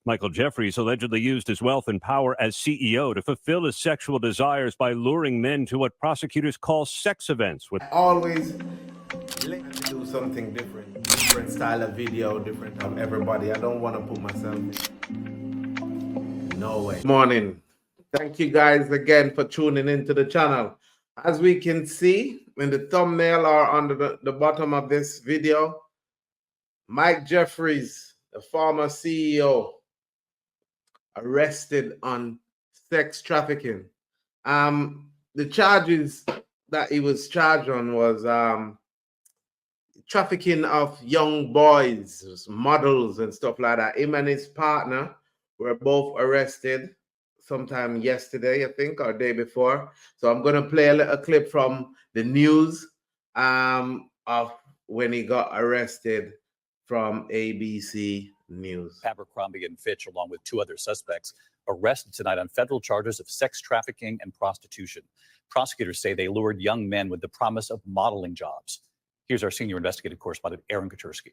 Michael Jeffries allegedly used his wealth and power as CEO to fulfill his sexual desires by luring men to what prosecutors call sex events. Always do something different style of video, different of everybody. I don't want to put myself in. No way. Morning. Thank you guys again for tuning into the channel. As we can see in the thumbnail or under the bottom of this video, Mike Jeffries, the former CEO, arrested on sex trafficking. The charges that he was charged on was trafficking of young boys, models and stuff like that. Him and his partner were both arrested sometime yesterday, I think, or day before. So I'm going to play a little clip from the news of when he got arrested from ABC News. Abercrombie and Fitch, along with two other suspects, arrested tonight on federal charges of sex trafficking and prostitution. Prosecutors say they lured young men with the promise of modeling jobs. Here's our senior investigative correspondent, Aaron Katersky.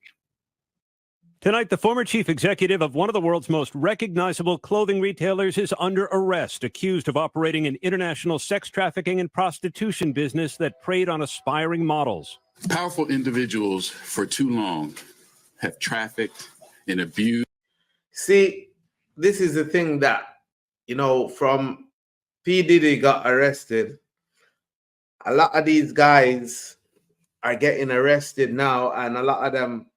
Tonight, the former chief executive of one of the world's most recognizable clothing retailers is under arrest, accused of operating an international sex trafficking and prostitution business that preyed on aspiring models. Powerful individuals for too long have trafficked and abused. See, this is the thing that, you know, from P. Diddy got arrested, a lot of these guys are getting arrested now, and a lot of them,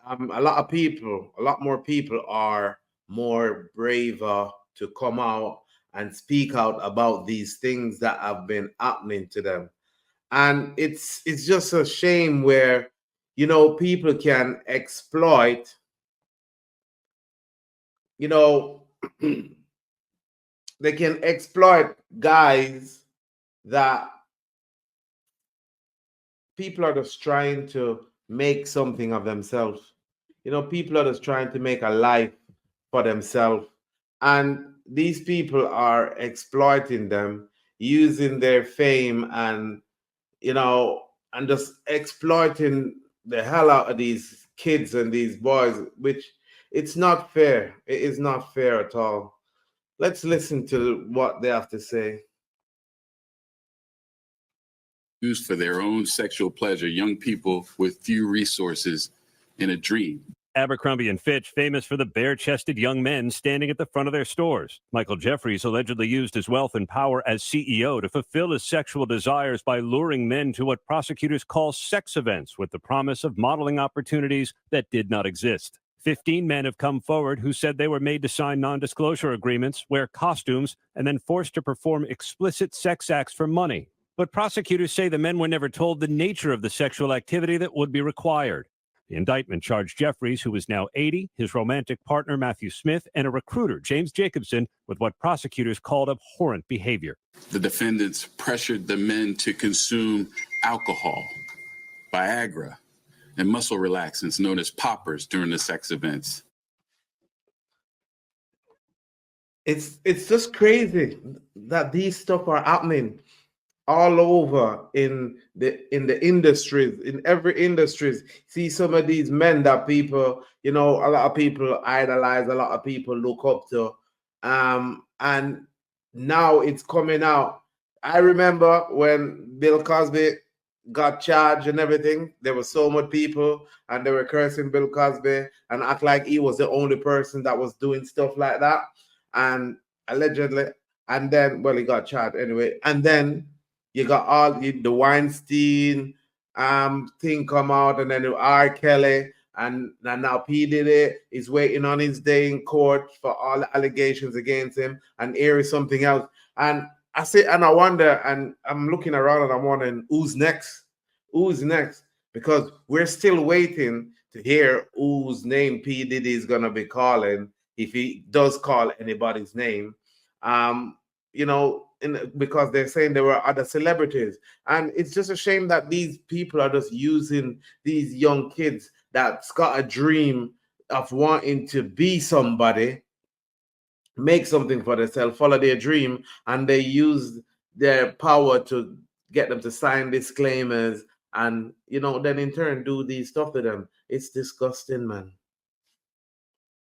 a lot more people are more braver to come out and speak out about these things that have been happening to them. And it's just a shame where, you know, people can exploit, you know, they can exploit guys that people are just trying to make something of themselves. You know, people are just trying to make a life for themselves. And these people are exploiting them, using their fame and, you know, and just exploiting the hell out of these kids and these boys, which it's not fair. It is not fair at all. Let's listen to what they have to say. Used for their own sexual pleasure, young people with few resources and a dream. Abercrombie and Fitch, famous for the bare-chested young men standing at the front of their stores. Michael Jeffries allegedly used his wealth and power as CEO to fulfill his sexual desires by luring men to what prosecutors call sex events with the promise of modeling opportunities that did not exist. 15 men have come forward who said they were made to sign non-disclosure agreements, wear costumes, and then forced to perform explicit sex acts for money. But prosecutors say the men were never told the nature of the sexual activity that would be required. The indictment charged Jeffries, who is now 80, his romantic partner Matthew Smith, and a recruiter, James Jacobson, with what prosecutors called abhorrent behavior. The defendants pressured the men to consume alcohol, Viagra, and muscle relaxants known as poppers during the sex events. It's just crazy that these stuff are happening all over in the industries, in every industries. See some of these men that people, you know, a lot of people idolize, a lot of people look up to, and now it's coming out. I remember when Bill Cosby got charged and everything, there were so much people and they were cursing Bill Cosby and act like he was the only person that was doing stuff like that, and allegedly, and then, well, he got charged anyway, and then you got all the Weinstein thing come out, and then R. Kelly, and now P. Diddy is waiting on his day in court for all the allegations against him, and here is something else. And I say, and I wonder, and I'm looking around and I'm wondering, who's next? Who's next? Because we're still waiting to hear whose name P. Diddy is gonna be calling, if he does call anybody's name. You know, because they're saying there were other celebrities, and it's just a shame that these people are just using these young kids that's got a dream of wanting to be somebody, make something for themselves, follow their dream, and they use their power to get them to sign disclaimers, and, you know, then in turn do these stuff to them. It's disgusting, man.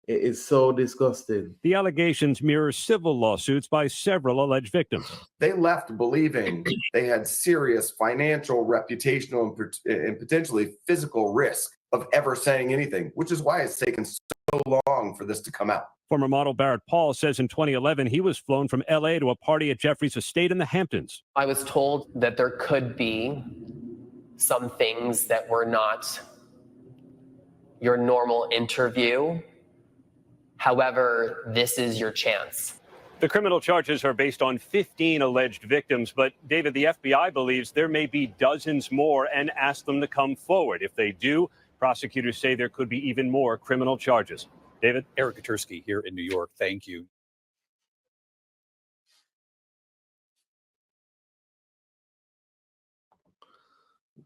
It is so disgusting. The allegations mirror civil lawsuits by several alleged victims. They left believing they had serious financial, reputational, and potentially physical risk of ever saying anything, which is why it's taken so long for this to come out. Former model Barrett Paul says in 2011 he was flown from LA to a party at Jeffries' estate in the Hamptons. I was told that there could be some things that were not your normal interview. However, this is your chance. The criminal charges are based on 15 alleged victims, but David, the FBI believes there may be dozens more and ask them to come forward. If they do, prosecutors say there could be even more criminal charges. David? Eric Katursky here in New York. Thank you.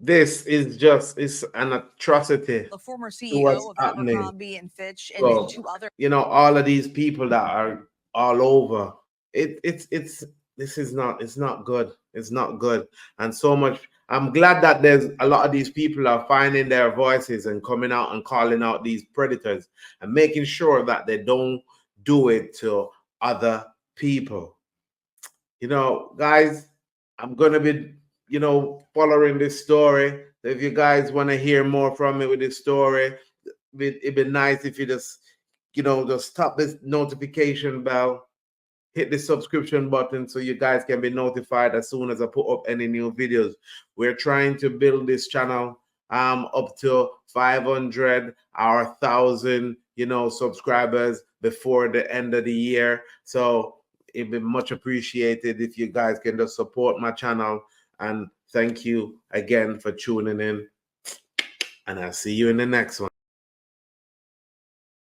This is just, it's an atrocity. The former what's CEO of happening. Abercrombie and Fitch and So, two other. You know, all of these people that are all over, this is not, it's not good. It's not good. And so much, I'm glad that there's a lot of these people are finding their voices and coming out and calling out these predators and making sure that they don't do it to other people. You know, guys, I'm going to be, you know, following this story. If you guys want to hear more from me with this story, it'd be nice if you just, you know, just tap this notification bell, hit the subscription button so you guys can be notified as soon as I put up any new videos. We're trying to build this channel up to 500 or 1,000, you know, subscribers before the end of the year. So it'd be much appreciated if you guys can just support my channel. And thank you again for tuning in. And I'll see you in the next one.